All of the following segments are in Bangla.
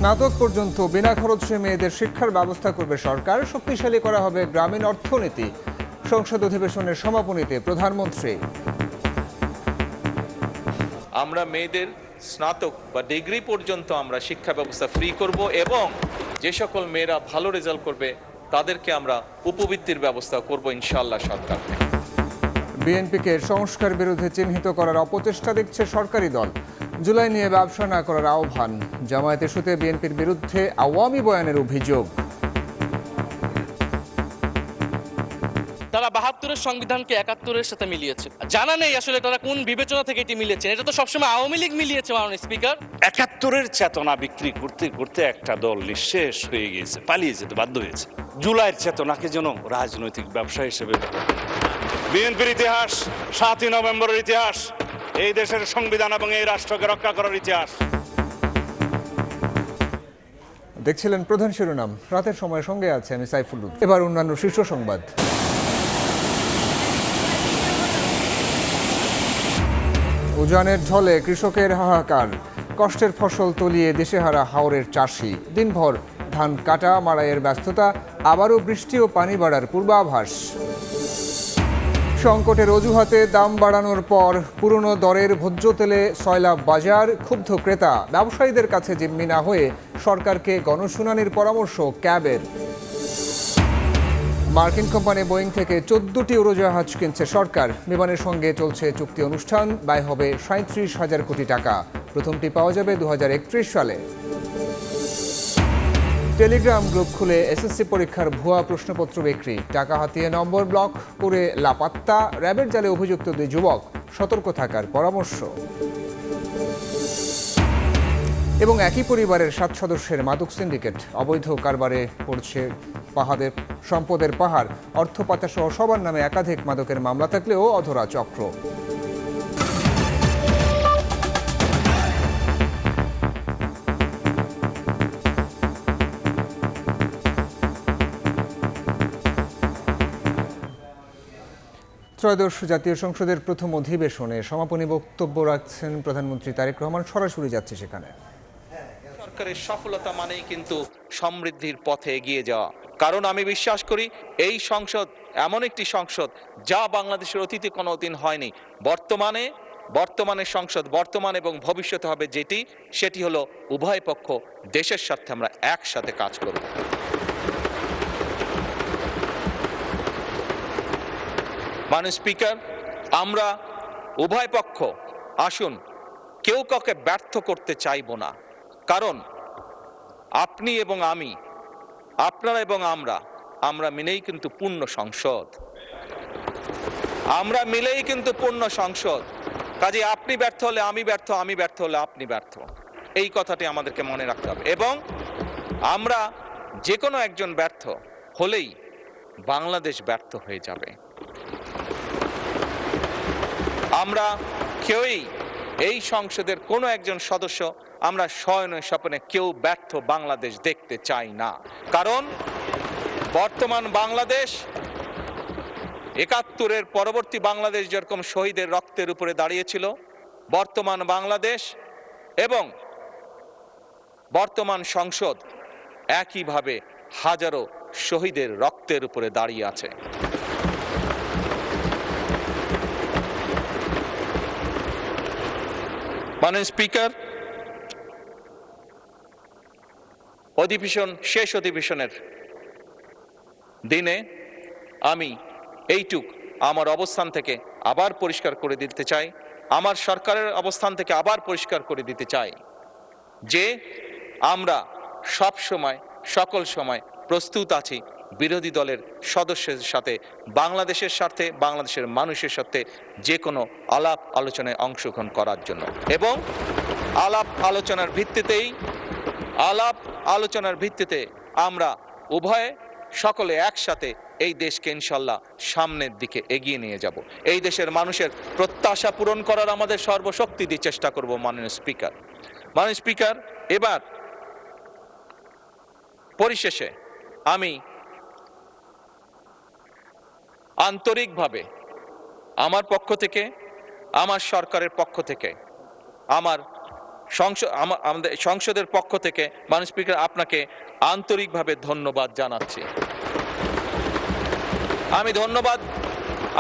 স্নাতক পর্যন্ত বিনা খরচে মেয়েদের শিক্ষার ব্যবস্থা করবে সরকার। শক্তিশালী করা হবে গ্রামীণ অর্থনীতি। সংসদ অধিবেশনের সমাপনীতে প্রধানমন্ত্রী। আমরা মেয়েদের স্নাতক বা ডিগ্রি পর্যন্ত আমরা শিক্ষা ব্যবস্থা ফ্রি করব এবং যে সকল মেয়েরা ভালো রেজাল্ট করবে তাদেরকে আমরা উপবৃত্তির ব্যবস্থা করব ইনশাআল্লাহ সরকার। বিএনপিকে সংস্কার বিরুদ্ধে চিহ্নিত করার অপচেষ্টা দেখছে সরকারি দল। জুলাই নিয়ে ব্যবসা না করার আহ্বান। জামায়াত ইস্যুতে বিএনপির বিরুদ্ধে আওয়ামী বয়ানের অভিযোগ। তারা ৭২-এর সংবিধানকে ৭১-এর সাথে মিলিয়েছে। জানা নেই আসলে তারা কোন বিবেচনা থেকে এটি মিলিয়েছে। এটা তো সবসময় আওয়ামী লীগ মিলিয়েছে মাননীয় স্পিকার। ৭১-এর চেতনা বিক্রি করতে করতে একটা দল নিঃশেষ হয়ে গিয়েছে, পালিয়ে যেতে বাধ্য হয়েছে। জুলাইয়ের চেতনাকে যেন রাজনৈতিক ব্যবসা হিসেবে বিএনপির ইতিহাস, ৭ই নভেম্বরের ইতিহাস, এই দেশের সংবিধান এবং এই রাষ্ট্রকে রক্ষা করার ইতিহাস। দেখছিলেন প্রধান শিরোনাম। রাতের সময়ের সঙ্গে আছে আমি সাইফুল। এবার অন্যান্য শীর্ষ সংবাদ। উজানের ঢলে কৃষকের হাহাকার। কষ্টের ফসল তলিয়ে দিশেহারা হাওরের চাষি। দিনভর ধান কাটা মাড়াইয়ের ব্যস্ততা। আবারও বৃষ্টি ও পানি বাড়ার পূর্বাভাস। সংকটের অজুহাতে দাম বাড়ানোর পর পুরনো দরের ভোজ্য তেলে সয়লাব বাজার। ক্ষুব্ধ ক্রেতা। ব্যবসায়ীদের কাছে জিম্মি না হয়ে সরকারকে গণশুনানির পরামর্শ ক্যাবের। মার্কিন কোম্পানি বোয়িং থেকে 14টি উড়োজাহাজ কিনছে সরকার। বিমানের সঙ্গে চলছে চুক্তি অনুষ্ঠান। ব্যয় হবে ৩৭,০০০ কোটি টাকা। প্রথমটি পাওয়া যাবে ২০৩১ সালে। টেলিগ্রাম গ্রুপ খুলে এসএসসি পরীক্ষার ভুয়া প্রশ্নপত্র বিক্রি। টাকা হাতিয়ে নম্বর ব্লক করে লাপাত্তা। র্যাবের জালে অভিযুক্ত 2 যুবক। সতর্ক থাকার পরামর্শ। এবং একই পরিবারের 7 সদস্যের মাদক সিন্ডিকেট। অবৈধ কারবারে পড়ছে সম্পদের পাহাড়। অর্থ পাচারসহ সবার নামে একাধিক মাদকের মামলা থাকলেও অধরা চক্র। ত্রয়োদশ জাতীয় সংসদের প্রথম অধিবেশনে সমাপনী বক্তব্য রাখছেন প্রধানমন্ত্রী তারেক রহমান। সরাসরি যাচ্ছে সেখানে। সরকারের সফলতা মানেই কিন্তু সমৃদ্ধির পথে এগিয়ে যাওয়া। কারণ আমি বিশ্বাস করি এই সংসদ এমন একটি সংসদ যা বাংলাদেশের অতীতে কোনোদিন হয়নি। বর্তমানে সংসদ বর্তমান এবং ভবিষ্যতে হবে সেটি হলো উভয় পক্ষ দেশের স্বার্থে আমরা একসাথে কাজ করব। মাননীয় স্পিকার, আমরা উভয় পক্ষ আসুন কেউ কাউকে ব্যর্থ করতে চাইব না। কারণ আপনি এবং আমি, আপনারা এবং আমরা মিলেই কিন্তু পূর্ণ সংসদ। আমরা মিলেই কিন্তু পূর্ণ সংসদ। কাজে আপনি ব্যর্থ হলে আমি ব্যর্থ, আমি ব্যর্থ হলে আপনি ব্যর্থ। এই কথাটি আমাদেরকে মনে রাখতে হবে। এবং আমরা যে কোনো একজন ব্যর্থ হলেই বাংলাদেশ ব্যর্থ হয়ে যাবে। আমরা কেউই এই সংসদের কোনো একজন সদস্য আমরা শয়নে স্বপ্নে কেউ ব্যর্থ বাংলাদেশ দেখতে চাই না। কারণ বর্তমান বাংলাদেশ ৭১-এর পরবর্তী বাংলাদেশ যেরকম শহীদের রক্তের উপরে দাঁড়িয়েছিল, বর্তমান বাংলাদেশ এবং বর্তমান সংসদ একইভাবে হাজারো শহীদের রক্তের উপরে দাঁড়িয়ে আছে। মাননীয় স্পিকার, শেষ অধিবেশনের দিনে আমি আমার অবস্থান থেকে আবার পরিষ্কার করে দিতে চাই, আমার সরকারের অবস্থান থেকে আবার পরিষ্কার করে দিতে চাই যে আমরা সকল সময় প্রস্তুত আছি বিরোধী দলের সদস্যদের সাথে বাংলাদেশের স্বার্থে, বাংলাদেশের মানুষের সাথে যে কোনো আলাপ আলোচনায় অংশগ্রহণ করার জন্য। এবং আলাপ আলোচনার ভিত্তিতে আমরা সকলে একসাথে এই দেশকে ইনশাল্লাহ সামনের দিকে এগিয়ে নিয়ে যাব। এই দেশের মানুষের প্রত্যাশা পূরণ করার আমাদের সর্বশক্তি দিয়ে চেষ্টা করব। মাননীয় স্পিকার, এবার পরিশেষে আমি আন্তরিকভাবে আমার পক্ষ থেকে, আমার সরকারের পক্ষ থেকে, আমার আমাদের সংসদের পক্ষ থেকে মাননীয় স্পিকার আপনাকে আন্তরিকভাবে ধন্যবাদ জানাচ্ছি।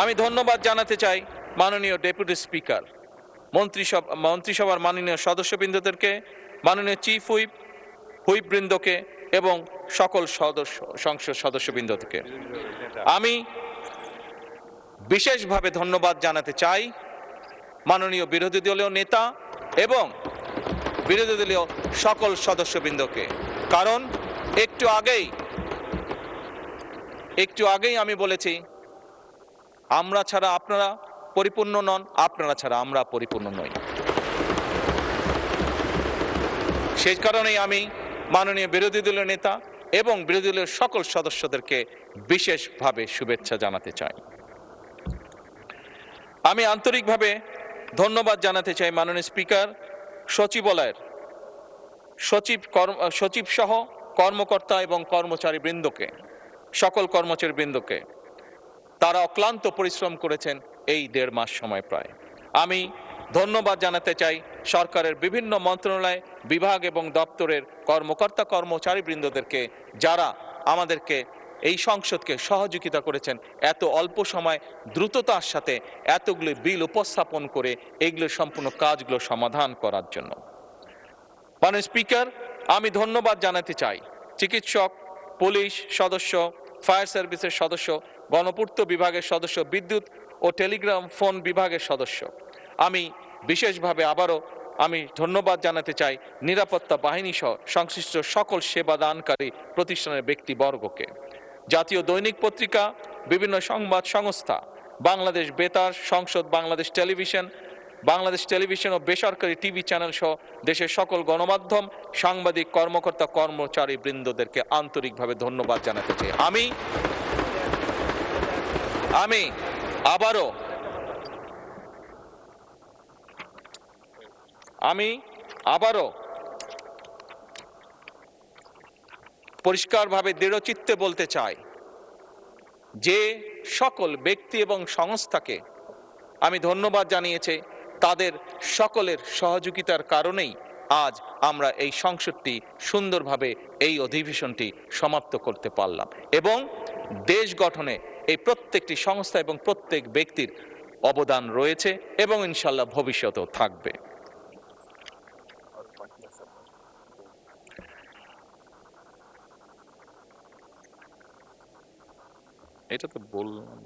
আমি ধন্যবাদ জানাতে চাই মাননীয় ডেপুটি স্পিকার, মন্ত্রিসভার মাননীয় সদস্যবৃন্দদেরকে, মাননীয় চিফ হুইপবৃন্দকে এবং সকল সংসদ সদস্যবৃন্দকে। আমি বিশেষভাবে ধন্যবাদ জানাতে চাই মাননীয় বিরোধী দলীয় নেতা এবং বিরোধী দলীয় সকল সদস্যবৃন্দকে, কারণ একটু আগেই আমি বলেছি, আমরা ছাড়া আপনারা পরিপূর্ণ নন, আপনারা ছাড়া আমরা পরিপূর্ণ নই। সেই কারণেই আমি মাননীয় বিরোধী দলীয় নেতা এবং বিরোধী দলীয় সকল সদস্যদেরকে বিশেষভাবে শুভেচ্ছা জানাতে চাই। আমি আন্তরিকভাবে ধন্যবাদ জানাতে চাই মাননীয় স্পিকার, সচিবালয়ের সচিব সহ কর্মকর্তা এবং কর্মচারী বৃন্দকে, সকল কর্মচারী বৃন্দকে। তারা অক্লান্ত পরিশ্রম করেছেন এই 1.5 মাস সময় প্রায়। আমি ধন্যবাদ জানাতে চাই সরকারের বিভিন্ন মন্ত্রণালয়, বিভাগ এবং দপ্তরের কর্মকর্তা কর্মচারী বৃন্দদেরকে, যারা আমাদেরকে এই সংসদকে সহযোগিতা করেছেন এত অল্প সময় দ্রুততার সাথে এতগুলো বিল উপস্থাপন করে এইগুলো সম্পূর্ণ কাজগুলো সমাধান করার জন্য। মাননীয় স্পিকার, আমি ধন্যবাদ জানাতে চাই চিকিৎসক, পুলিশ সদস্য, ফায়ার সার্ভিসের সদস্য, গণপূর্ত বিভাগের সদস্য, বিদ্যুৎ ও টেলিগ্রাম ফোন বিভাগের সদস্য। আমি বিশেষভাবে আবারও ধন্যবাদ জানাতে চাই নিরাপত্তা বাহিনী সহ সংশ্লিষ্ট সকল সেবাদানকারী প্রতিষ্ঠানের ব্যক্তিবর্গকে। জাতীয় দৈনিক পত্রিকা, বিভিন্ন সংবাদ সংস্থা, বাংলাদেশ বেতার, সংসদ, বাংলাদেশ টেলিভিশন ও বেসরকারি টিভি চ্যানেল সহ দেশের সকল গণমাধ্যম, সাংবাদিক, কর্মকর্তা কর্মচারী বৃন্দদেরকে আন্তরিকভাবে ধন্যবাদ জানাতে চাই। আমি আবারও পরিষ্কারভাবে দৃঢ়চিত্তে বলতে চাই যে সকল ব্যক্তি এবং সংস্থাকে আমি ধন্যবাদ জানিয়েছি, তাদের সকলের সহযোগিতার কারণেই আজ আমরা এই সংসদটি সুন্দরভাবে এই অধিবেশনটি সমাপ্ত করতে পারলাম এবং দেশ গঠনে এই প্রত্যেকটি সংস্থা এবং প্রত্যেক ব্যক্তির অবদান রয়েছে এবং ইনশাআল্লাহ ভবিষ্যতেও থাকবে। এটা তো বললাম।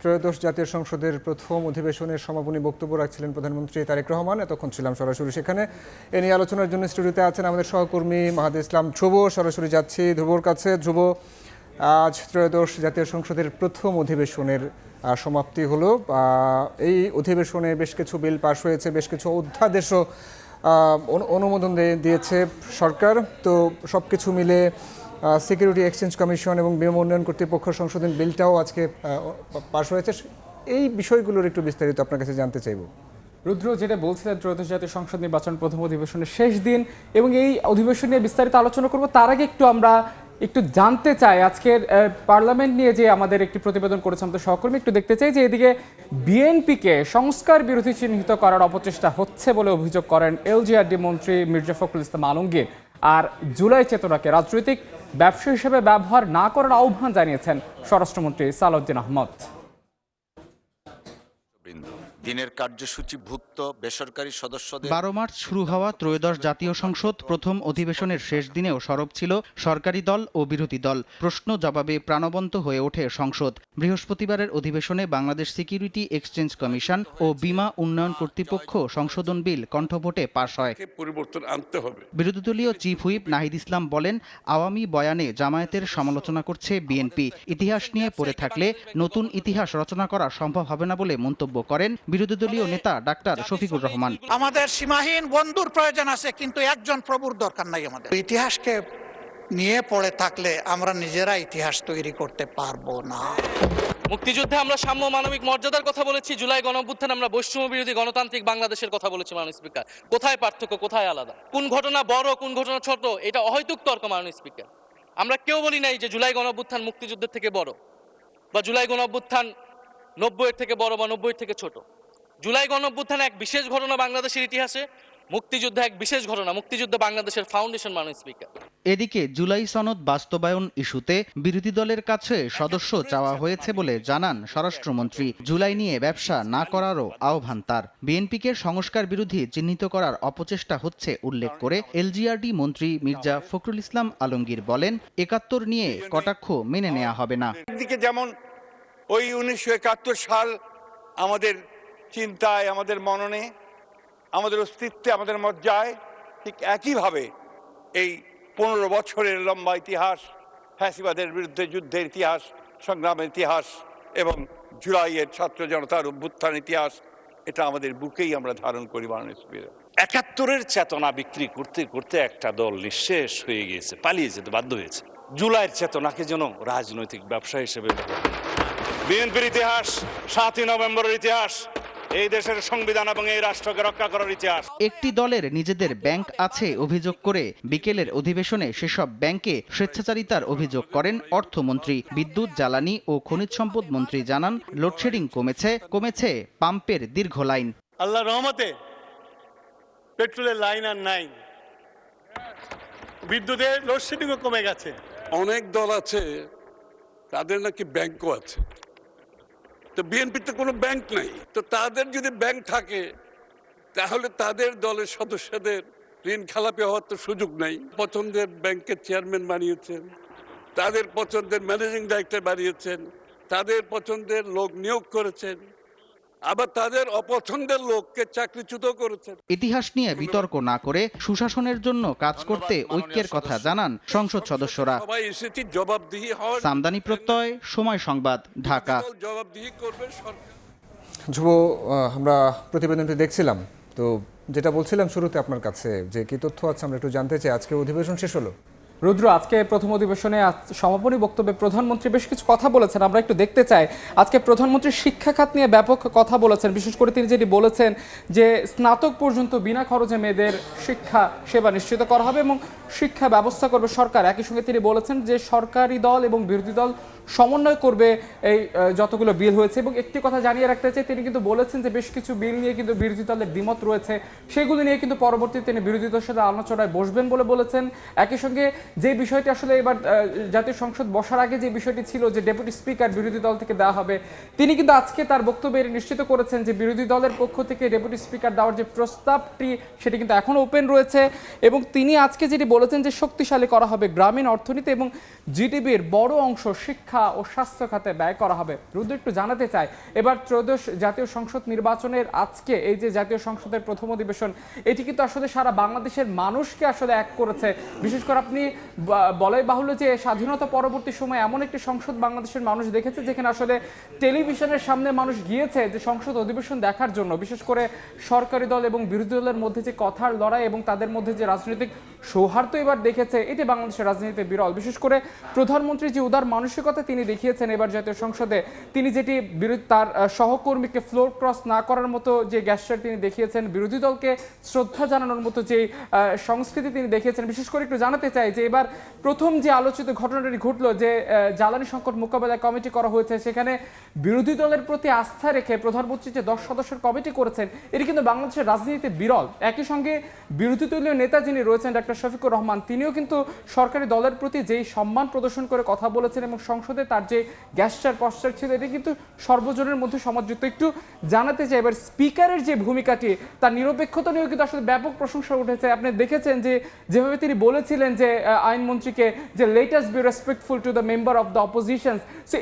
ত্রয়োদশ জাতীয় সংসদের প্রথম অধিবেশনের সমাপনী বক্তব্য রাখছিলেন প্রধানমন্ত্রী তারেক রহমান। এতক্ষণ ছিলাম সরাসরি সেখানে। এ নিয়ে আলোচনার জন্য স্টুডিওতে আছেন আমাদের সহকর্মী মাহাদি ইসলাম ধ্রুব। সরাসরি যাচ্ছি ধ্রুবর কাছে। ধ্রুব, আজ ত্রয়োদশ জাতীয় সংসদের প্রথম অধিবেশনের সমাপ্তি হলো। এই অধিবেশনে বেশ কিছু বিল পাশ হয়েছে, বেশ কিছু অধ্যাদেশও অনুমোদন দিয়েছে সরকার। তো সব কিছু মিলে সিকিউরিটি এক্সচেঞ্জ কমিশন এবং বিমা উন্নয়ন কর্তৃপক্ষ সংশোধন বিলটাও আজকে পাশ হয়েছে। এই বিষয়গুলোর একটু বিস্তারিত আপনার কাছে জানতে চাইব। রুদ্র, যেটা বলছিলেন ত্রয়োদশ জাতীয় সংসদ নির্বাচন প্রথম অধিবেশনের শেষ দিন এবং এই অধিবেশন নিয়ে বিস্তারিত আলোচনা করব। তার আগে আমরা একটু জানতে চাই আজকের পার্লামেন্ট নিয়ে যে আমাদের একটি প্রতিবেদন করেছে আমাদের সহকর্মী, একটু দেখতে চাই যে এদিকে বিএনপিকে সংস্কার বিরোধী চিহ্নিত করার অপচেষ্টা হচ্ছে বলে অভিযোগ করেন এলজিআরডি মন্ত্রী মির্জা ফখরুল ইসলাম আলমগীর। আর জুলাই চেতনাকে রাজনৈতিক ব্যবসা হিসেবে ব্যবহার না করার আহ্বান জানিয়েছেন স্বরাষ্ট্রমন্ত্রী সালাউদ্দিন আহমদ। দিনের কার্যসূচিভুক্ত বেসরকারি সদস্যদের 12 মার্চ শুরু হওয়া ত্রয়োদশ জাতীয় সংসদ প্রথম অধিবেশনের শেষ দিনেও সরব ছিল সরকারি দল ও বিরোধী দল। প্রশ্ন জবাবে প্রাণবন্ত হয়ে ওঠে সংসদ। বৃহস্পতিবারের অধিবেশনে বাংলাদেশ সিকিউরিটি এক্সচেঞ্জ কমিশন ও বিমা উন্নয়ন কর্তৃপক্ষ সংশোধন বিল কণ্ঠভোটে পাশ হয়। পরিবর্তন আনতে হবে। বিরোধী দলীয় চিফ হুইপ নাহিদ ইসলাম বলেন, আওয়ামী বয়ানে জামায়াতের সমালোচনা করছে বিএনপি। ইতিহাস নিয়ে পড়ে থাকলে নতুন ইতিহাস রচনা করা সম্ভব হবে না বলে মন্তব্য করেন বিরোধী দলীয় নেতা ডাক্তার শফিকুর রহমান। আমাদের সীমাহীন বন্ধুর প্রয়োজন আছে, কিন্তু একজন প্রভুর দরকার নাই। আমাদের ইতিহাসকে নিয়ে পড়ে থাকলে আমরা নিজেরা ইতিহাস তৈরি করতে পারবো না। মুক্তিযুদ্ধে আমরা সাম্য মানবিক মর্যাদার কথা বলেছি, জুলাই গণঅভ্যুত্থানে আমরা বৈষম্য বিরোধী গণতান্ত্রিক বাংলাদেশের কথা বলেছি। মাননীয় স্পিকার, কোথায় পার্থক্য, কোথায় আলাদা? কোন ঘটনা বড়, কোন ঘটনা ছোট, এটা অহৈতুক তর্ক। মাননীয় স্পিকার, আমরা কেউ বলি নাই যে জুলাই গণঅভ্যুত্থান মুক্তিযুদ্ধের থেকে বড়, বা জুলাই গণঅভ্যুত্থান 90-এর থেকে বড় বা 90-এর থেকে ছোট। জুলাই গণঅভ্যুত্থান এক বিশেষ ঘটনা বাংলাদেশের ইতিহাসে, মুক্তিযুদ্ধ এক বিশেষ ঘটনা, মুক্তিযুদ্ধ বাংলাদেশের ফাউন্ডেশন। মাননীয় স্পিকার, এদিকে জুলাই সনদ বাস্তবায়ন ইস্যুতে বিরোধী দলের কাছে সদস্য চাওয়া হয়েছে বলে জানান স্বরাষ্ট্রমন্ত্রী। জুলাই নিয়ে ব্যবসা না করারও আহ্বান তার। বিএনপিকে সংস্কার বিরোধী চিহ্নিত করার অপচেষ্টা হচ্ছে উল্লেখ করে এলজিআরডি মন্ত্রী মির্জা ফখরুল ইসলাম আলমগীর বলেন, ৭১ নিয়ে কটাক্ষ মেনে নেওয়া হবে না। একদিকে যেমন ওই ১৯৭১ সাল আমাদের চিন্তায়, আমাদের মননে, আমাদের অস্তিত্বে, আমাদের মজ্জায়, ঠিক একইভাবে এই ১৫ বছরের লম্বা ইতিহাস, ফ্যাসিবাদের বিরুদ্ধে যুদ্ধের ইতিহাস, সংগ্রামের ইতিহাস এবং জুলাইয়ের ছাত্র জনতার অভ্যুত্থান ইতিহাস, এটা আমাদের বুকেই আমরা ধারণ করি। মাননীয় স্পিকার, ৭১-এর চেতনা বিক্রি করতে করতে একটা দল নিঃশেষ হয়ে গিয়েছে, পালিয়ে যেতে বাধ্য হয়েছে। জুলাইয়ের চেতনাকে যেন রাজনৈতিক ব্যবসা হিসেবে বিএনপির ইতিহাস, ৭ই নভেম্বরের ইতিহাস, এই দেশের সংবিধান এবং এই রাষ্ট্রকে রক্ষা করার ইতিহাস। একটি দলের নিজেদের ব্যাংক আছে অভিযোগ করে বিকেলের অধিবেশনে সেসব ব্যাংকে স্বেচ্ছাচারিতার অভিযোগ করেন অর্থমন্ত্রী। বিদ্যুৎ, জ্বালানি ও খনিজ সম্পদ মন্ত্রী জানান, লোডশেডিং কমেছে পাম্পের দীর্ঘ লাইন। আল্লাহ রহমতে পেট্রোলের লাইন আর নাই, বিদ্যুতের লোডশেডিংও কমে গেছে। অনেক দল আছে তাদের নাকি ব্যাংকও আছে, তো বিএনপিতে কোনো ব্যাংক নাই। তো তাদের যদি ব্যাংক থাকে তাহলে তাদের দলের সদস্যদের ঋণ খেলাপি হওয়ার তো সুযোগ নাই। পছন্দের ব্যাংকের চেয়ারম্যান বানিয়েছেন, তাদের পছন্দের ম্যানেজিং ডাইরেক্টর বানিয়েছেন, তাদের পছন্দের লোক নিয়োগ করেছেন, আবার তাদের অপছন্দের লোককে চাকরিচ্যুত করেছেন। ইতিহাস নিয়ে বিতর্ক না করে সুশাসনের জন্য কাজ করতে ঐক্যের কথা জানান সংসদ সদস্যরা। সবাই এসেছি জবাবদিহি হওয়ার। সামদানি প্রত্যয়, সময় সংবাদ, ঢাকা। জবাবদিহি করবে সরকার। ধ্রুব, আমরা প্রতিবেদনটি দেখছিলাম, তো যেটা বলছিলাম শুরুতে আপনার কাছে যে কি তথ্য আছে আমরা একটু জানতে চাই। আজকে অধিবেশন শেষ হলো। রুদ্র, আজকে প্রথম অধিবেশনে সমাপনী বক্তব্যে প্রধানমন্ত্রী বেশ কিছু কথা বলেছেন, আমরা একটু দেখতে চাই। আজকে প্রধানমন্ত্রী শিক্ষা খাত নিয়ে ব্যাপক কথা বলেছেন। বিশেষ করে তিনি যেটি বলেছেন যে স্নাতক পর্যন্ত বিনা খরচে মেয়েদের শিক্ষা সেবা নিশ্চিত করা হবে এবং শিক্ষা ব্যবস্থা করবে সরকার। একই সঙ্গে তিনি বলেছেন যে সরকারি দল এবং বিরোধী দল সমন্বয় করবে এই যতগুলো বিল হয়েছে। এবং একটি কথা জানিয়ে রাখতে চাই, তিনি কিন্তু বলেছেন যে বেশ কিছু বিল নিয়ে কিন্তু বিরোধী দলের দ্বিমত রয়েছে, সেগুলি নিয়ে কিন্তু পরবর্তীতে তিনি বিরোধী দলের সাথে আলোচনায় বসবেন বলে বলেছেন। একই সঙ্গে যে বিষয়টি আসলে এবার জাতীয় সংসদ বসার আগে যে বিষয়টি ছিল যে ডেপুটি স্পিকার বিরোধী দল থেকে দেওয়া হবে, তিনি কিন্তু আজকে তার বক্তব্যে নিশ্চিত করেছেন যে বিরোধী দলের পক্ষ থেকে ডেপুটি স্পিকার দেওয়ার যে প্রস্তাবটি সেটি কিন্তু এখনও ওপেন রয়েছে। এবং তিনি আজকে যেটি বলেছেন যে শক্তিশালী করা হবে গ্রামীণ অর্থনীতি এবং জিডিপির বড় অংশ শিক্ষা ও স্বাস্থ্য খাতে ব্যয় করা হবে। রুদ্র, একটু জানাতে চাই, এবার ত্রয়োদশ জাতীয় সংসদ নির্বাচনের আজকে এই যে জাতীয় সংসদের প্রথম অধিবেশন, এটি কিন্তু আসলে সারা বাংলাদেশের মানুষকে আসলে এক করেছে। বিশেষ করে আপনি বলাই বাহুল্য যে স্বাধীনতা পরবর্তী সময় এমন একটি সংসদ বাংলাদেশের মানুষ দেখেছে যেখানে আসলে টেলিভিশনের সামনে মানুষ গিয়েছে যে সংসদ অধিবেশন দেখার জন্য। বিশেষ করে সরকারি দল এবং বিরোধী দলের মধ্যে যে কথার লড়াই এবং তাদের মধ্যে যে রাজনৈতিক সৌহার্দ্য এবার দেখেছে, এটি বাংলাদেশের রাজনীতিতে বিরল। বিশেষ করে প্রধানমন্ত্রী যে উদার মানসিকতা তিনি দেখিয়েছেন এবার জাতীয় সংসদে, তিনি যেটি তার সহকর্মীকে ফ্লোর ক্রস না করার মতো যে গ্যাস্টার তিনি দেখিয়েছেন, বিরোধী দলকে শ্রদ্ধা জানানোর মতো যে সংস্কৃতি তিনি দেখিয়েছেন। বিশেষ করে একটু জানাতে চাই যে এবার প্রথম যে আলোচিত ঘটনাটি ঘটলো যে জ্বালানি সংকট মোকাবেলায় কমিটি করা হয়েছে, সেখানে বিরোধী দলের প্রতি আস্থা রেখে প্রধানমন্ত্রী যে 10 সদস্যের কমিটি করেছেন, এটি কিন্তু বাংলাদেশের রাজনীতিতে বিরল। একই সঙ্গে বিরোধী দলীয় নেতা যিনি রয়েছেন ডক্টর শফিকুর রহমান, তিনিও কিন্তু সরকারি দলের প্রতি যেই সম্মান প্রদর্শন করে কথা বলেছেন এবং সংসদে তার যে গ্যাস্টার পশ্চার ছিল, এটি কিন্তু সর্বজনের মধ্যে সমাদৃত। একটু জানাতে চাই এবার স্পিকারের যে ভূমিকাটি, তার নিরপেক্ষতা নিয়েও কিন্তু আসলে ব্যাপক প্রশংসা উঠেছে। আপনি দেখেছেন যে যেভাবে তিনি বলেছিলেন যে আইনমন্ত্রীকে যে let us B respectful to the member of the opposition. So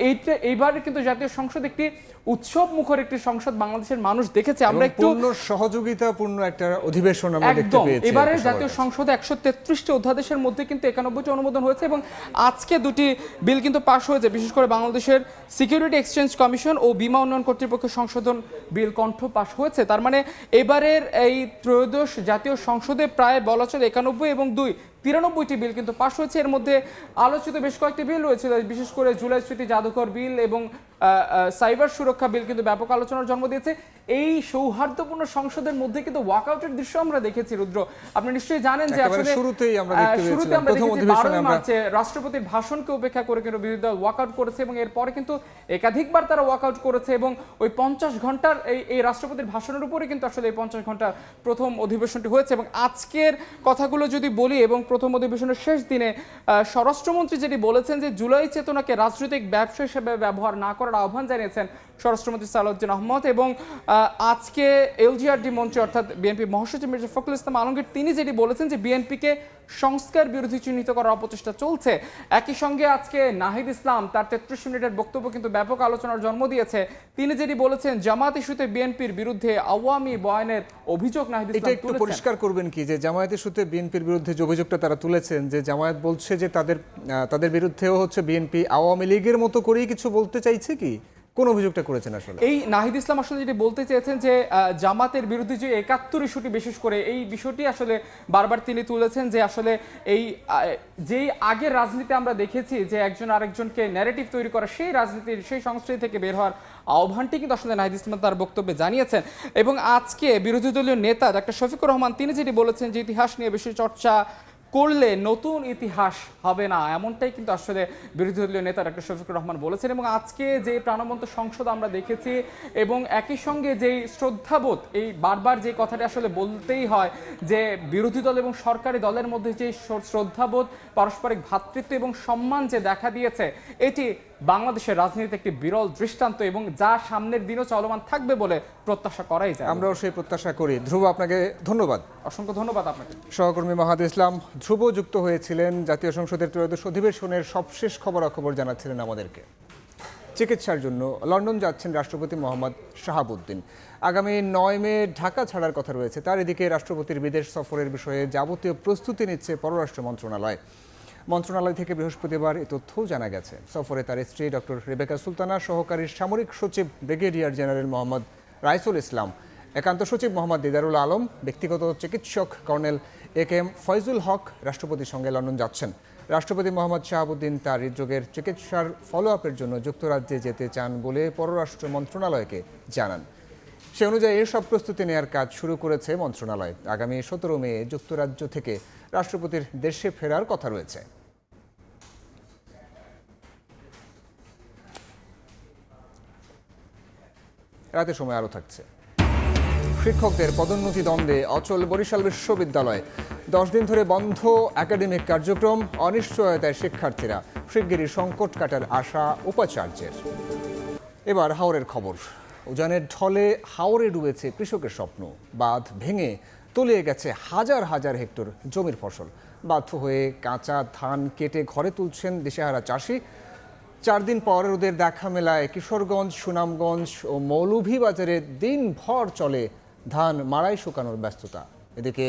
এইবারে কিন্তু জাতীয় সংসদ একটি উৎসব মুখর একটি সংসদ বাংলাদেশের মানুষ দেখেছে। আমরা একটু পূর্ণ সহযোগিতাপূর্ণ একটা অধিবেশন আমরা দেখতে পেয়েছি। এবারে জাতীয় সংসদে 133টি অধ্যাদেশের মধ্যে কিন্তু 91টি অনুমোদন হয়েছে এবং আজকে দুটি বিল কিন্তু পাশ হয়েছে। বিশেষ করে বাংলাদেশের সিকিউরিটি এক্সচেঞ্জ কমিশন ও বীমা উন্নয়ন কর্তৃপক্ষ সংশোধন বিল কণ্ঠ পাশ হয়েছে। তার মানে এবারের এই ত্রয়োদশ জাতীয় সংসদে প্রায় বলা চলে 91 এবং 93টি বিল কিন্তু পাশ হয়েছে। এর মধ্যে আলোচিত বেশ কয়েকটি বিল রয়েছে, বিশেষ করে জুলাই স্মৃতি জাদুঘর বিল এবং সাইবার সুরক্ষা বিল কিন্তু ব্যাপক আলোচনার জন্ম দিয়েছে। এই সৌহার্দ্যপূর্ণ সংসদের মধ্যে কিন্তু ওয়াকআউটের দৃশ্য আমরা দেখেছি। রুদ্র, আপনি নিশ্চয়ই জানেন যে আসলে শুরুতেই আমরা দেখতে পেয়েছিলাম, প্রথম দেখেছি অধিবেশনে 12 মার্চে রাষ্ট্রপতির ভাষণকে উপেক্ষা করে কিন্তু বিরোধী দল ওয়াকআউট করেছে এবং এরপরে কিন্তু একাধিকবার তারা ওয়াকআউট করেছে এবং ওই 50 ঘন্টার এই রাষ্ট্রপতির ভাষণের উপরে কিন্তু আসলে এই 50 ঘন্টার প্রথম অধিবেশনটি হয়েছে। এবং আজকের কথাগুলো যদি বলি, এবং প্রথম অধিবেশনের শেষ দিনে স্বরাষ্ট্রমন্ত্রী যেটি বলেছেন যে জুলাই চেতনাকে রাজনৈতিক ব্যবসা হিসেবে ব্যবহার না করার আহ্বান জানিয়েছেন স্বরাষ্ট্রমন্ত্রী সালাউদ্দিন আহমদ। এবং আজকে এলজিআরডি মঞ্চে অর্থাৎ বিএনপি মহাসচিব মির্জা ফখরুল ইসলাম আলমগীর তিনি যেটি বলেছেন যে বিএনপিকে সংস্কার বিরোধী চিহ্নিত করার অপচেষ্টা চলছে। একই সঙ্গে আজকে নাহিদ ইসলাম তার 33 মিনিটের বক্তব্য কিন্তু ব্যাপক আলোচনার জন্ম দিয়েছে। তিনি যেটি বলেছেন জামাত ইস্যুতে বিএনপির বিরুদ্ধে আওয়ামী বয়ানের অভিযোগ নাহিদ এটা ইসলাম একটু তুলেছেন। পরিষ্কার করবেন কি যে জামায়াত ইস্যুতে বিএনপির বিরুদ্ধে যে অভিযোগটা তারা তুলেছেন, যে জামায়াত বলছে যে তাদের বিরুদ্ধেও হচ্ছে বিএনপি আওয়ামী লীগের মতো করেই কিছু বলতে চাইছে, কি কোন অভিযোগটা করেছেন আসলে? এই নাহিদ ইসলাম আসলে যেটি বলতে চেয়েছেন যে জামাতের বিরুদ্ধে যে 71 ইস্যুটি, বিশেষ করে এই বিষয়টি আসলে বারবার তিনি তুলেছেন যে আসলে এই যেই আগের রাজনীতি আমরা দেখেছি যে একজন আরেকজনকে ন্যারেটিভ তৈরি করা, সেই রাজনীতির সেই সংস্কৃতি থেকে বের হওয়ার আহ্বানটি কিন্তু আসলে নাহিদ ইসলাম তার বক্তব্যে জানিয়েছেন। এবং আজকে বিরোধী দলীয় নেতা ডাক্তার শফিকুর রহমান তিনি যেটি বলেছেন যে ইতিহাস নিয়ে বেশি চর্চা করলে নতুন ইতিহাস হবে না, এমনটাই কিন্তু আসলে বিরোধী দলীয় নেতা ডক্টর শফিকুর রহমান বলেছেন। এবং আজকে যে প্রাণবন্ত সংসদ আমরা দেখেছি এবং একই সঙ্গে যেই শ্রদ্ধাবোধ, এই বারবার যে কথাটি আসলে বলতেই হয় যে বিরোধী দল এবং সরকারি দলের মধ্যে যে শ্রদ্ধাবোধ, পারস্পরিক ভ্রাতৃত্ব এবং সম্মান যে দেখা দিয়েছে, এটি বাংলাদেশের রাজনীতিতে একটি বিরল দৃষ্টান্ত এবং যা সামনের দিনও চলমান থাকবে বলে প্রত্যাশা করাই যায়। আমরাও সেই প্রত্যাশা করি। ধ্রুব, আপনাকে ধন্যবাদ। অসংখ্য ধন্যবাদ আপনাকে। সহকর্মী মাহাদ ইসলাম ধ্রুব যুক্ত হয়েছিলেন, জাতীয় সংসদের ত্রয়োদশ অধিবেশনের সবশেষ খবরাখবর জানাচ্ছিলেন আমাদেরকে। চিকিৎসার জন্য লন্ডন যাচ্ছেন রাষ্ট্রপতি মোহাম্মদ শাহাবুদ্দিন। আগামী 9 মে ঢাকা ছাড়ার কথা রয়েছে তার। এদিকে রাষ্ট্রপতির বিদেশ সফরের বিষয়ে যাবতীয় প্রস্তুতি নিচ্ছে পররাষ্ট্র মন্ত্রণালয়। মন্ত্রণালয় থেকে বৃহস্পতিবার এই তথ্যও জানা গেছে। সফরে তার স্ত্রী ডক্টর রেবেকা সুলতানা, সহকারী সামরিক সচিব ব্রিগেডিয়ার জেনারেল মোহাম্মদ রাইসুল ইসলাম, একান্ত সচিব মোহাম্মদ দিদারুল আলম, ব্যক্তিগত চিকিৎসক কর্নেল একেএম ফয়জুল হক রাষ্ট্রপতির সঙ্গে লন্ডন যাচ্ছেন। রাষ্ট্রপতি মোহাম্মদ শাহাবুদ্দিন তার হৃদরোগের চিকিৎসার ফলো আপের জন্য যুক্তরাজ্যে যেতে চান বলে পররাষ্ট্র মন্ত্রণালয়কে জানান। সে অনুযায়ী সব প্রস্তুতি নেওয়ার কাজ শুরু করেছে মন্ত্রণালয়। আগামী 17 মে যুক্তরাজ্য থেকে রাষ্ট্রপতির দেশে ফেরার কথা রয়েছে। রাতের সময় আরও থাকছে। শিক্ষকদের পদোন্নতি দ্বন্দ্বে অচল বরিশাল বিশ্ববিদ্যালয়। 10 দিন ধরে বন্ধ একাডেমিক কার্যক্রম, অনিশ্চয়তায় শিক্ষার্থীরা। শিগগিরই সংকট কাটার আশা উপাচার্যের। এবার হাওরের খবর। উজানের ঢলে হাওরে ডুবেছে কৃষকের স্বপ্ন। বাঁধ ভেঙে তলিয়ে গেছে হাজার হাজার হেক্টর জমির ফসল। বাধ্য হয়ে কাঁচা ধান কেটে ঘরে তুলছেন দিশেহারা চাষি। 4 দিন পর রোদের দেখা মেলায় কিশোরগঞ্জ, সুনামগঞ্জ ও মৌলভীবাজারে দিনভর চলে ধান মাড়াই শুকানোর ব্যস্ততা। এদিকে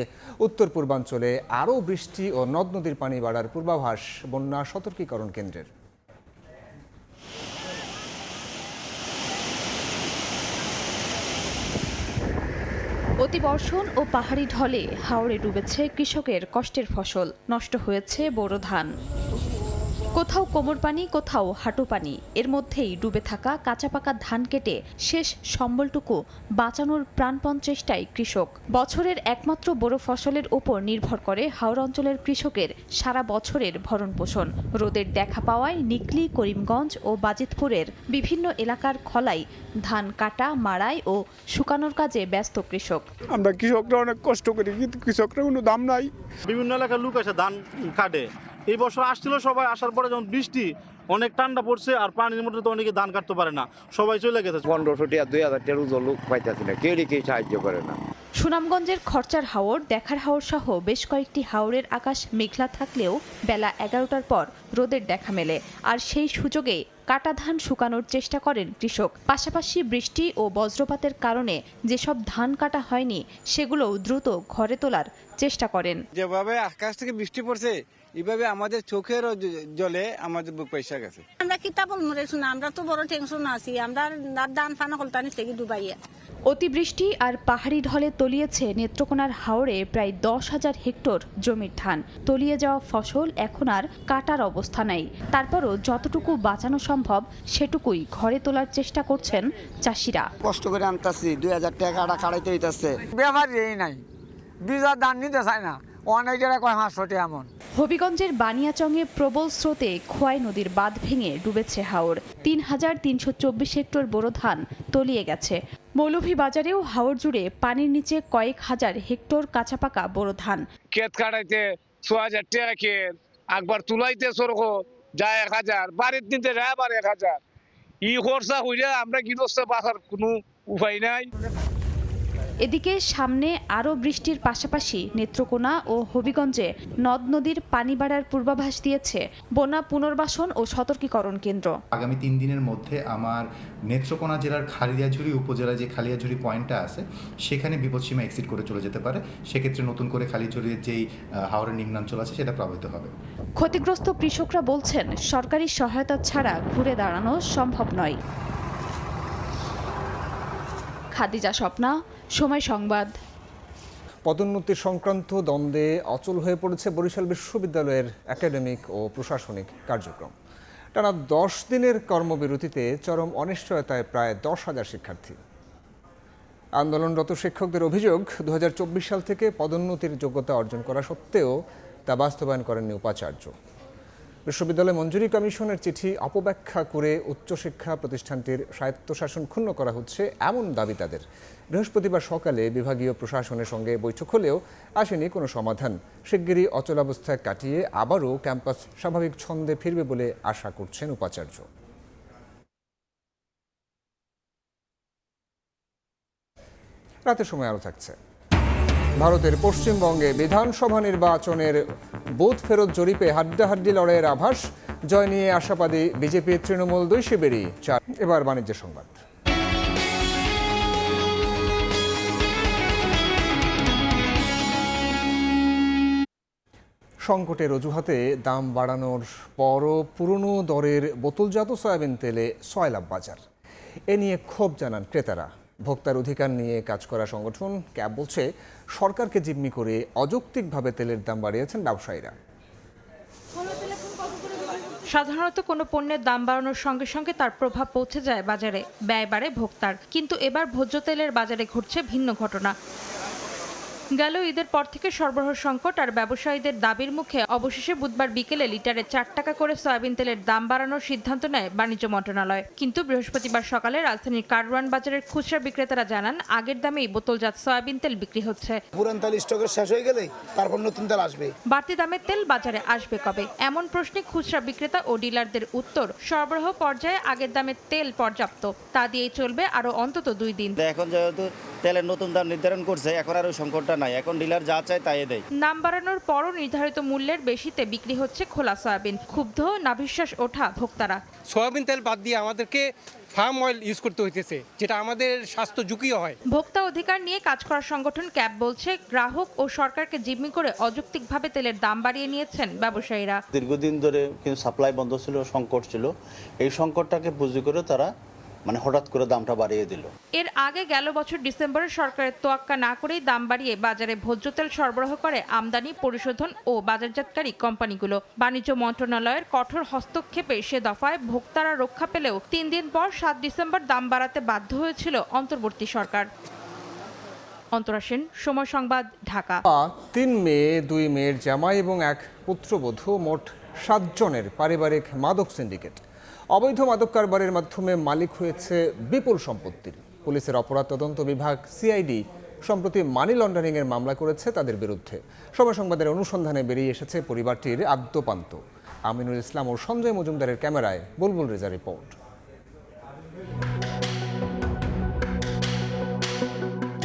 উত্তর পূর্বাঞ্চলে আরও বৃষ্টি ও নদ নদীর পানি বাড়ার পূর্বাভাস বন্যা সতর্কীকরণ কেন্দ্রের। অতিবর্ষণ ও পাহাড়ি ঢলে হাওরে ডুবেছে কৃষকের কষ্টের ফসল, নষ্ট হয়েছে বোরো ধান। কোথাও কোমর পানি, কোথাও হাঁটু পানি, এর মধ্যেই ডুবে থাকা কাঁচা পাকা ধান কেটে শেষ সম্বলটুকু বাঁচানোর প্রাণপণ চেষ্টায় কৃষক। বছরের একমাত্র বড় ফসলের উপর নির্ভর করে হাওড় অঞ্চলের কৃষকের সারা বছরের ভরণ পোষণ। রোদের দেখা পাওয়ায় নিকলি, করিমগঞ্জ ও বাজিতপুরের বিভিন্ন এলাকার খলাই ধান কাটা, মাড়াই ও শুকানোর কাজে ব্যস্ত কৃষক। আমরা কৃষকরা অনেক কষ্ট করি, কিন্তু কৃষকরা কোনো দাম নাই। বিভিন্ন এলাকার লোক এসে ধান কাটে। এই বছর আসছিল সবাই, আসার পরে যখন বৃষ্টি অনেক ঠান্ডা পড়ছে আর পানির মধ্যে তো অনেকে ধান কাটতে পারে না, সবাই চলে গেছে। 1500 টাকা 2000 টাকা লোক পাইতেছে না, কেউ সাহায্য করে না। সুনামগঞ্জের খরচার হাওর, দেখার হাওর সহ বেশ কয়েকটি হাওরের আকাশ মেঘলা থাকলেও বেলা 11টার পর রোদের দেখা মেলে। আর সেই সুযোগে কাটা ধান শুকানোর চেষ্টা করেন কৃষক। পাশাপাশি বৃষ্টি ও বজ্রপাতের কারণে যেসব ধান কাটা হয়নি সেগুলোও দ্রুত ঘরে তোলার চেষ্টা করেন। যেভাবে আকাশ থেকে বৃষ্টি পড়ছে এভাবে আমাদের চোখেরও জলে আমাদের বুক পয়সা গেছে। আমরা কিতাবল মরেছি না, আমরা তো বড় টেনশন আছি, আমরা দান ফানা কলতানি থেকে ডুবাইয়া। অতিবৃষ্টি আর পাহাড়ি ঢলে তলিয়েছে নেত্রকোনার হাওরে প্রায় 10,000 হেক্টর জমির ধান। তলিয়ে যাওয়া ফসল এখন আর কাটার অবস্থা নেই। তারপরও যতটুকু বাঁচানো সম্ভব সেটুকুই ঘরে তোলার চেষ্টা করছেন চাষিরা। কষ্ট করে আনতাছি 2000 টাকা কাটাইতে হইতাছে। ব্যাপারই নাই, বীজা ধান নিতে চায় না, অনেক জায়গায় কয় 500 এমন। হবিগঞ্জের বানিয়াচংয়ে প্রবল স্রোতে খোয়াই নদীর বাঁধ ভেঙে ডুবেছে হাওর। 3,324 হেক্টর বোরো ধান তলিয়ে গেছে। মৌলভীবাজারেও হাওর জুড়ে পানির নিচে কয়েক হাজার হেক্টর কাঁচাপাকা বোরো ধান। ক্ষেত কাটাইতে 6000 টাকা ক্ষেত, একবার তুলাইতে সরক যায় 1000, বাড়ির নিতে যায় আবার 1000। ই খরচা হইলে আমরা গৃহস্থ বাঁচার কোনো উপায় নাই। এদিকে সামনে আরও বৃষ্টির পাশাপাশি নেত্রকোনা ও হবিগঞ্জে নদ নদীর পানি বাড়ার পূর্বাভাস দিয়েছে বন্যা পুনর্বাসন ও সতর্কীকরণ কেন্দ্র। আগামী 3 দিনের মধ্যে আমার নেত্রকোনা জেলার খালিয়াঝুরি উপজেলায় যে খালিয়াঝুরি পয়েন্টটা আছে সেখানে বিপদসীমা এক্সিড করে চলে যেতে পারে। সেক্ষেত্রে নতুন করে খালিয়াঝুরির যেই হাওরের নিম্নাঞ্চল আছে সেটা প্রভাবিত হবে। ক্ষতিগ্রস্ত কৃষকরা বলছেন সরকারি সহায়তা ছাড়া ঘুরে দাঁড়ানো সম্ভব নয়। খাদিজা স্বপ্না, সময় সংবাদ। পদোন্নতি সংক্রান্ত দ্বন্দ্বে অচল হয়ে পড়েছে বরিশাল বিশ্ববিদ্যালয়ের একাডেমিক ও প্রশাসনিক কার্যক্রম। টানা 10 দিনের কর্মবিরতিতে চরম অনিশ্চয়তায় প্রায় 10,000 শিক্ষার্থী। আন্দোলনরত শিক্ষকদের অভিযোগ 2024 সাল থেকে পদোন্নতির যোগ্যতা অর্জন করা সত্ত্বেও তা বাস্তবায়ন করেননি উপাচার্য। বিশ্ববিদ্যালয় মঞ্জুরি কমিশনের চিঠি অপব্যাখ্যা করে উচ্চশিক্ষা প্রতিষ্ঠানটির স্বায়ত্তশাসন ক্ষুণ্ণ করা হচ্ছে এমন দাবি তাদের। বৃহস্পতিবার সকালে বিভাগীয় প্রশাসনের সঙ্গে বৈঠক হলেও আসেনি কোনো সমাধান। শিগগিরই অচলাবস্থায় কাটিয়ে আবারও ক্যাম্পাস স্বাভাবিক ছন্দে ফিরবে বলে আশা করছেন উপাচার্য। রাতের সময় আরও থাকছে। ভারতের পশ্চিমবঙ্গে বিধানসভা নির্বাচনের বুথ ফেরত জরিপে হাড্ডাহাড্ডি লড়াইয়ের আভাস। জয় নিয়ে আশাবাদী বিজেপি তৃণমূল 2 শিবিরই। এবার বাণিজ্য সংবাদ। সংকটের অজুহাতে দাম বাড়ানোর পরও পুরনো দরের বোতলজাত সয়াবিন তেলে সয়লাভ বাজার। এ নিয়ে ক্ষোভ জানান ক্রেতারা। ভোক্তার অধিকার নিয়ে কাজ করা সংগঠন ক্যাব বলছে সরকারকে জিম্মি করে অযৌক্তিকভাবে তেলের দাম বাড়িয়েছেন ব্যবসায়ীরা। সাধারণত কোনো পণ্যের দাম বাড়ানোর সঙ্গে সঙ্গে তার প্রভাব পৌঁছে যায় বাজারে, ব্যয় বাড়ে ভোক্তার। কিন্তু এবার ভোজ্য তেলের বাজারে ঘটছে ভিন্ন ঘটনা। গেল ঈদের পর থেকে সরবরাহ সংকট আর ব্যবসায়ীদের দাবির মুখে অবশেষে বুধবার বিকেলে লিটারে 4 টাকা করে সয়াবিন তেলের দাম বাড়ানোর সিদ্ধান্ত নেয় বাণিজ্য মন্ত্রণালয়। কিন্তু বৃহস্পতিবার সকালে রাজধানীর কারওয়ান বাজারের খুচরা বিক্রেতারা জানান আগের দামেই বোতলজাত সয়াবিন তেল বিক্রি হচ্ছে। পুরান তেল স্টকে শেষ হয়ে গেলে তারপর নতুন তেল আসবে। বাড়তি দামের তেল বাজারে আসবে কবে, এমন প্রশ্নে খুচরা বিক্রেতা ও ডিলারদের উত্তর, সরবরাহ পর্যায়ে আগের দামের তেল পর্যাপ্ত, তা দিয়েই চলবে আরো অন্তত 2 দিন। এখন যেহেতু তেলের নতুন দাম নির্ধারণ করছে, এখন আর ওই সংকটটা নাই, এখন ডিলার যা চায় তাই দেয়। দাম বাড়ানোর পরও নির্ধারিত মূল্যের বেশিতে বিক্রি হচ্ছে খোলা সয়াবিন। ক্ষুব্ধ নাভিশ্বাস ওঠা ভোক্তারা। সয়াবিন তেল বাদ দিয়ে আমাদেরকে ফার্ম অয়েল ইউজ করতে হইতেছে, যেটা আমাদের স্বাস্থ্য ঝুঁকিও হয়। ভোক্তা অধিকার নিয়ে কাজ করার সংগঠন ক্যাব বলছে গ্রাহক ও সরকারকে জিম্মি করে অযৌক্তিকভাবে তেলের দাম বাড়িয়ে নিয়েছেন ব্যবসায়ীরা। দীর্ঘদিন ধরে কিন্তু সাপ্লাই বন্ধ ছিল, সংকট ছিল। এই সংকটটাকে পুঁজি করে তারা হঠাৎ করে দামটা বাড়িয়ে দিল। এর আগে গেল বছর ডিসেম্বরে সরকারের তোয়াক্কা না করেই দাম বাড়িয়ে বাজারে ভোজ্য তেল সরবরাহ করে আমদানি, পরিশোধন ও বাজারজাতকারী কোম্পানিগুলো। বাণিজ্য মন্ত্রণালয়ের কঠোর হস্তক্ষেপে সে দফায় ভোক্তারা রক্ষা পেলেও 3 দিন পর 7 ডিসেম্বর দাম বাড়াতে বাধ্য হয়েছিল অন্তর্বর্তী সরকার। অন্তরা সেন, সময় সংবাদ, ঢাকা। 3 মেয়ে, 2 মেয়ের জামাই এবং 1 পুত্রবধূ, মোট 7 জনের পারিবারিক মাদক সিন্ডিকেট। অবৈধ মাদক কারবারের মাধ্যমে মালিক হয়েছে বিপুল সম্পত্তির। পুলিশের অপরাধ তদন্ত বিভাগ সিআইডি সম্প্রতি মানি লন্ডারিংয়ের মামলা করেছে তাদের বিরুদ্ধে। সময় সংবাদের অনুসন্ধানে বেরিয়ে এসেছে পরিবারটির আদ্যোপান্ত। আমিনুল ইসলাম ও সঞ্জয় মজুমদারের ক্যামেরায় বুলবুল রেজা রিপোর্ট।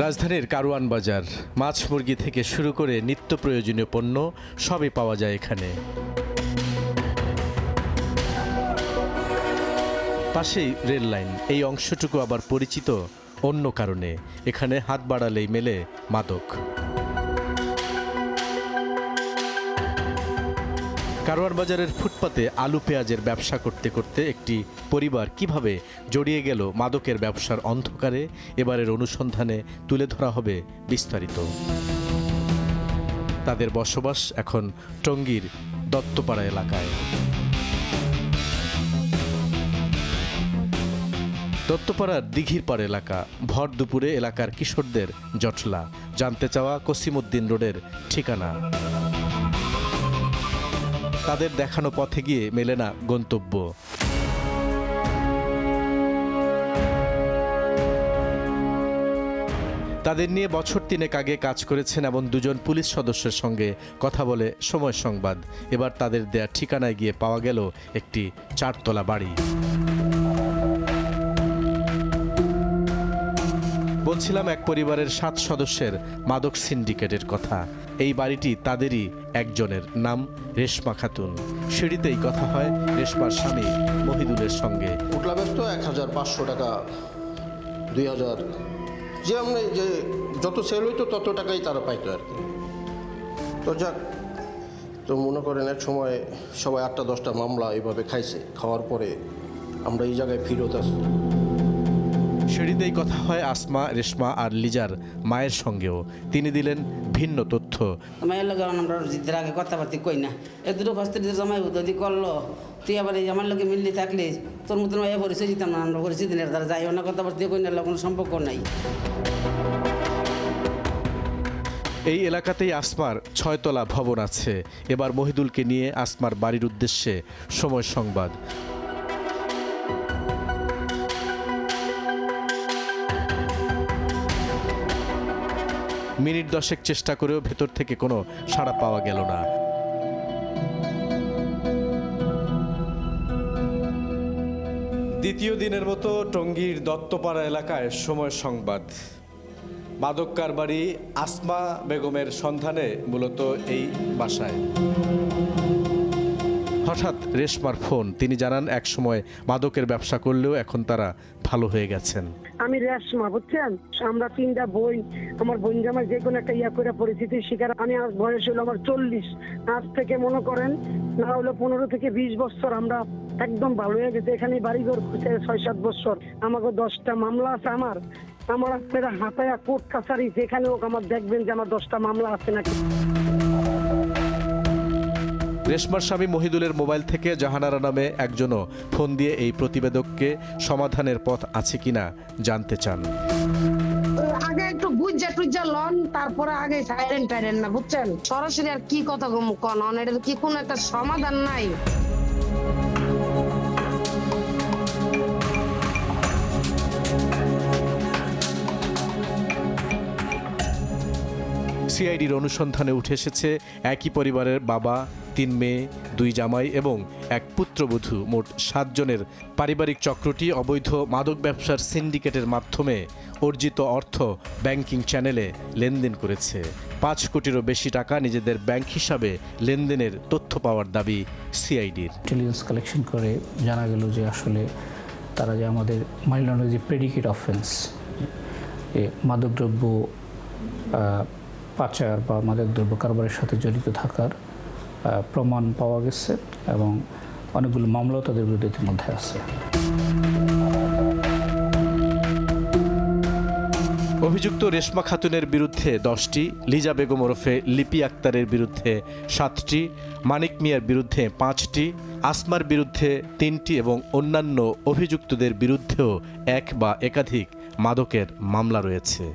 রাজধানীর কারওয়ান বাজার, মাছ মুরগি থেকে শুরু করে নিত্য প্রয়োজনীয় পণ্য সবই পাওয়া যায় এখানে। পাশেই রেল লাইন, এই অংশটুকু আবার পরিচিত অন্য কারণে। এখানে হাত বাড়ালেই মেলে মাদক। কারওয়ান বাজারের ফুটপাতে আলু পেঁয়াজের ব্যবসা করতে করতে একটি পরিবার কিভাবে জড়িয়ে গেল মাদকের ব্যবসার অন্ধকারে, এবারের অনুসন্ধানে তুলে ধরা হবে বিস্তারিত। তাদের বসবাস এখন টঙ্গীর দত্তপাড়া এলাকায়। দত্তপাড়ার দিঘিরপাড় এলাকা। ভর দুপুরে এলাকার কিশোরদের জটলা। জানতে চাওয়া কসিমউদ্দিন রোডের ঠিকানা। তাদের দেখানো পথে গিয়ে মেলে না গন্তব্য। তাদের নিয়ে বছর 3 আগে কাজ করেছেন এমন 2জন পুলিশ সদস্যের সঙ্গে কথা বলে সময় সংবাদ। এবার তাদের দেয়া ঠিকানায় গিয়ে পাওয়া গেল একটি 4তলা বাড়ি। বলছিলাম এক পরিবারের 7 সদস্যের মাদক সিন্ডিকেটের কথা। এই বাড়িটি তাদেরই একজনের, নাম রেশমা খাতুন। সিঁড়িতেই কথা হয় রেশমার স্বামী মহিদুলের সঙ্গে। উঠলা ব্যস্ত 1500 টাকা 2000, যে আমরা যে যত সেল হইতো তত টাকাই তারা পাইতো আর কি। তো যাক, তো মনে করেন এক সময় সবাই 8টা-10টা মামলা এইভাবে খাইছে। খাওয়ার পরে আমরা এই জায়গায় ফিরত আসি। সিঁড়িতেই কথা হয় আসমা, রেশমা আর লিজার মায়ের সঙ্গেও। তিনি দিলেন ভিন্ন তথ্য। মায়ের লগে আমরা জিদের আগে কথাবার্তা কই না, এ দুটো ফাস্টের জামাই যদি করলো, তুই আবার এই আমার লগে মিললি থাকলে তোর মতন মাইয়া পরিচয় দিতাম না। আমরা পরিচয় দিনের দ্বারা যাইও না, কথাবার্তা কই না, কোনো সম্পর্ক নাই। এই এলাকাতেই আসমার 6তলা ভবন আছে। এবার মহিদুলকে নিয়ে আসমার বাড়ির উদ্দেশ্যে সময় সংবাদ। মিনিট 10 চেষ্টা করেও ভেতর থেকে কোনো সাড়া পাওয়া গেল না। দ্বিতীয় দিনের মতো টঙ্গীর দত্তপাড়া এলাকায় সময় সংবাদ। মাদক কারবারি আসমা বেগমের সন্ধানে মূলত এই বাসায়। হঠাৎ রেশমার ফোন। তিনি জানান একসময় মাদকের ব্যবসা করলেও এখন তারা ভালো হয়ে গেছেন। আমি রেশমা, বুঝছেন, আমরা 3টা বোন, আমার বোন জামাই যে কোনো একটা ইয়া করে পরিস্থিতির শিকার। আমি আজ বয়স হলো আমার 40। আজ থেকে মনে করেন না হলো 15 থেকে 20 বছর আমরা একদম ভালো হয়ে গেছে। এখানে বাড়িঘর খুঁজে 6-7 বছর। আমাকে 10টা মামলা আছে। আমার আপনারা হাতায়া কোর্ট কাছারি যেখানে হোক আমার দেখবেন যে আমার 10টা মামলা আছে নাকি। রেশমার স্বামী মহিদুলের মোবাইল থেকে জাহানারা নামে একজনও ফোন দিয়ে এই প্রতিবেদককে সমাধানের পথ আছে কিনা জানতে চান। আগে একটু বুঝা টুজা লন, তারপরে আগে সাইলেন্ট না, বুঝছেন। সরাসরি আর কি কথা কন, এটা কি কোনো একটা সমাধান নাই। সিআইডির অনুসন্ধানে উঠে এসেছে একই পরিবারের বাবা, 3 মেয়ে, 2 জামাই এবং 1 পুত্রবধূ, মোট 7 জনের পারিবারিক চক্রটি অবৈধ মাদক ব্যবসার সিন্ডিকেটের মাধ্যমে অর্জিত অর্থ ব্যাংকিং চ্যানেলে লেনদেন করেছে। 5 কোটিরও বেশি টাকা নিজেদের ব্যাংক হিসাবে লেনদেনের তথ্য পাওয়ার দাবি সিআইডির। ইন্টেলিজেন্স কালেকশন করে জানা গেল যে আসলে তারা যে আমাদের মানি লন্ডারিং যে প্রেডিকেট অফেন্স, মাদকদ্রব্য পাচার বা মাদকদ্রব্য কারবারের সাথে জড়িত থাকার প্রমাণ পাওয়া গেছে এবং অনেকগুলো মামলাও তাদের বিরুদ্ধে ইতিমধ্যে আছে। অভিযুক্ত রেশমা খাতুনের বিরুদ্ধে 10টি, লিজা বেগম ওরফে লিপি আক্তারের বিরুদ্ধে 7টি, মানিক মিয়ার বিরুদ্ধে 5টি, আসমার বিরুদ্ধে 3টি এবং অন্যান্য অভিযুক্তদের বিরুদ্ধেও 1 বা একাধিক মাদকের মামলা রয়েছে।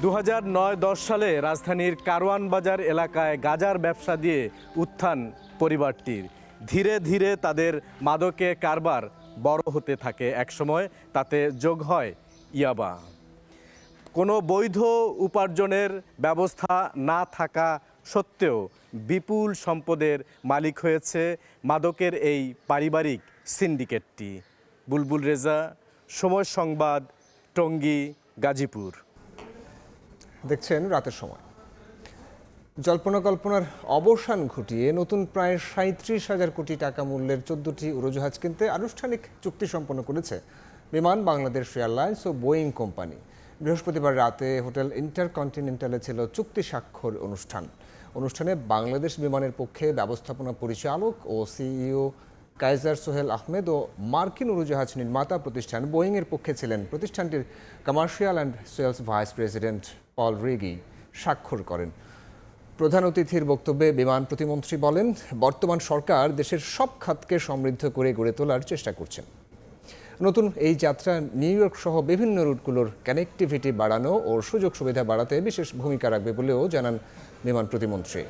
2009-10 সালে রাজধানীর কারওয়ান বাজার এলাকায় গাঁজার ব্যবসা দিয়ে উত্থান পরিবারটির। ধীরে ধীরে তাদের মাদকে কারবার বড় হতে থাকে। একসময় তাতে যোগ হয় ইয়াবা। কোনো বৈধ উপার্জনের ব্যবস্থা না থাকা সত্ত্বেও বিপুল সম্পদের মালিক হয়েছে মাদকের এই পারিবারিক সিন্ডিকেটটি। বুলবুল রেজা, সময় সংবাদ, টঙ্গী, গাজীপুর। দেখছেন রাতের সময়। জল্পনা কল্পনার অবসান ঘটিয়ে নতুন প্রায় 37,000 কোটি টাকা মূল্যের 14টি উড়োজাহাজ কিনতে আনুষ্ঠানিক চুক্তি সম্পন্ন করেছে বিমান বাংলাদেশ এয়ারলাইন্স ও বোয়িং কোম্পানি। বৃহস্পতিবার রাতে হোটেল ইন্টারকন্টিনেন্টালে ছিল চুক্তি স্বাক্ষর অনুষ্ঠান। অনুষ্ঠানে বাংলাদেশ বিমানের পক্ষে ব্যবস্থাপনা পরিচালক ও সিইও কাইজার সোহেল আহমেদ ও মার্কিন উড়োজাহাজ নির্মাতা প্রতিষ্ঠান বোয়িংয়ের পক্ষে ছিলেন প্রতিষ্ঠানটির commercial and sales vice president Paul Riggi স্বাক্ষর করেন। প্রধান অতিথির বক্তব্যে বিমান প্রতিমন্ত্রী বলেন, বর্তমান সরকার দেশের সব খাতকে সমৃদ্ধ করে গড়ে তোলার চেষ্টা করছেন। নতুন এই যাত্রা নিউ ইয়র্ক সহ বিভিন্ন রুটগুলোর কানেক্টিভিটি বাড়ানো ও সুযোগ সুবিধা বাড়াতে বিশেষ ভূমিকা রাখবে বলেও জানান বিমান প্রতিমন্ত্রী।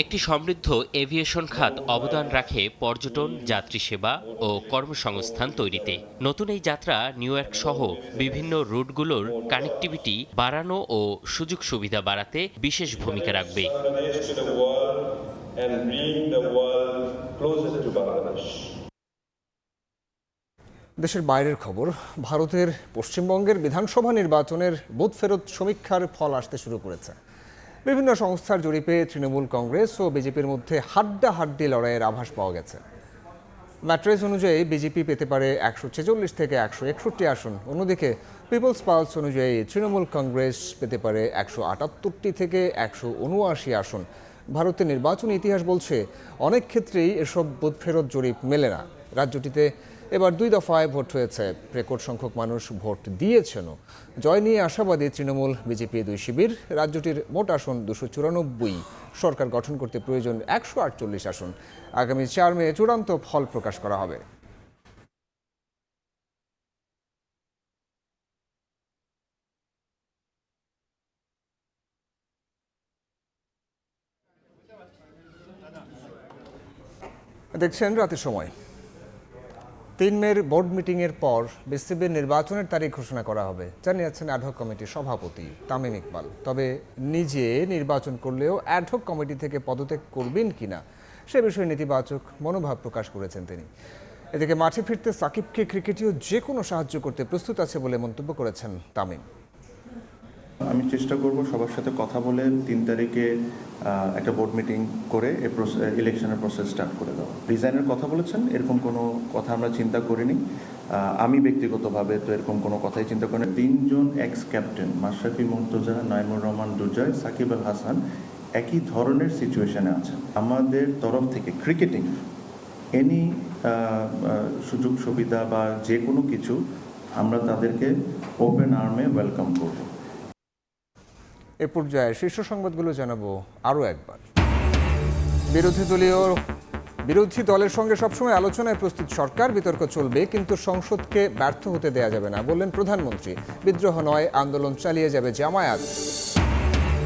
একটি সমৃদ্ধ এভিয়েশন খাত অবদান রাখে পর্যটন, যাত্রী সেবা ও কর্মসংস্থান তৈরিতে। নতুন এই যাত্রা নিউ ইয়র্ক সহ বিভিন্ন রুটগুলোর কানেক্টিভিটি বাড়ানো ও সুযোগ সুবিধা বাড়াতে বিশেষ ভূমিকা রাখবে। দেশের বাইরের খবর, ভারতের পশ্চিমবঙ্গের বিধানসভা নির্বাচনের বুথ ফেরত সমীক্ষার ফল আসতে শুরু করেছে। বিভিন্ন সংস্থার জরিপে তৃণমূল কংগ্রেস ও বিজেপির মধ্যে হাড্ডাহাড্ডি লড়াইয়ের আভাস পাওয়া গেছে। ম্যাট্রেস অনুযায়ী বিজেপি পেতে পারে 146 থেকে 161 আসন। অন্যদিকে পিপলস পালস অনুযায়ী তৃণমূল কংগ্রেস পেতে পারে 178 থেকে 179 আসন। ভারতের নির্বাচনী ইতিহাস বলছে, অনেক ক্ষেত্রেই এসব বুথ ফেরত জরিপ মেলে না। রাজ্যটিতে এবার 2 দফায় ভোট হয়েছে, রেকর্ড সংখ্যক মানুষ ভোট দিয়েছেনও। জয় নিয়ে আশাবাদী তৃণমূল বিজেপি 2 শিবির। রাজ্যটির মোট আসন 294, সরকার গঠন করতে প্রয়োজন 148 আসন। আগামী 4 মে চূড়ান্ত ফল প্রকাশ করা হবে। দেখছেন রাতের সময়। 3 মের বোর্ড মিটিংয়ের পর বিসিবির নির্বাচনের তারিখ ঘোষণা করা হবে, জানিয়েছেন অ্যাডহক কমিটির সভাপতি তামিম ইকবাল। তবে নিজে নির্বাচন করলেও অ্যাডহক কমিটি থেকে পদত্যাগ করবেন কিনা সে বিষয়ে নেতিবাচক মনোভাব প্রকাশ করেছেন তিনি। এদিকে মাঠে ফিরতে সাকিবকে ক্রিকেটীয় যে কোনো সাহায্য করতে প্রস্তুত আছে বলে মন্তব্য করেছেন তামিম। আমি চেষ্টা করব সবার সাথে কথা বলে 3 তারিখে একটা বোর্ড মিটিং করে ইলেকশনের প্রসেস স্টার্ট করে দেওয়া। রিজাইনের কথা বলেছেন, এরকম কোনো কথা আমরা চিন্তা করিনি। আমি ব্যক্তিগতভাবে তো এরকম কোনো কথাই চিন্তা করিনি। 3 জন এক্স ক্যাপ্টেন মাশরাফি মুর্তজা, নাইমুর রহমান দুর্জয়, সাকিব আল হাসান একই ধরনের সিচুয়েশনে আছেন। আমাদের তরফ থেকে ক্রিকেটিং এনি সুযোগ সুবিধা বা যে কোনো কিছু আমরা তাদেরকে ওপেন আর্মে ওয়েলকাম করব। এ পর্যায়ে শীর্ষ সংবাদগুলো জানাবো আরও একবার। বিরোধী দলের সঙ্গে সবসময় আলোচনায় প্রস্তুত সরকার। বিতর্ক চলবে, কিন্তু সংসদকে ব্যর্থ হতে দেয়া যাবে না বললেন প্রধানমন্ত্রী। বিদ্রোহ নয়, আন্দোলন চালিয়ে যাবে জামায়াত।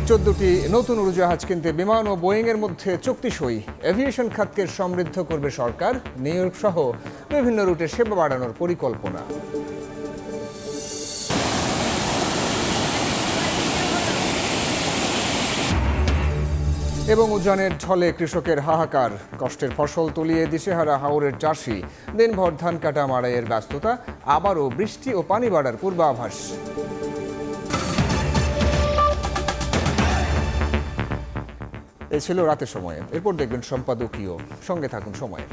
14টি নতুন উড়োজাহাজ কিনতে বিমান ও বোয়িংয়ের মধ্যে চুক্তি সই। এভিয়েশন খাতকে সমৃদ্ধ করবে সরকার। নিউ ইয়র্ক সহ বিভিন্ন রুটে সেবা বাড়ানোর পরিকল্পনা। এবং উজানের ঢলে কৃষকের হাহাকার, কষ্টের ফসল তলিয়ে দিশেহারা হাওরের চাষি। দিনভর ধান কাটা মাড়াইয়ের ব্যস্ততা, আবারও বৃষ্টি ও পানি বাড়ার পূর্বাভাস। এই ছিল রাতের সময়ে। এরপর দেখবেন সম্পাদকীয়। সঙ্গে থাকুন সময়ে।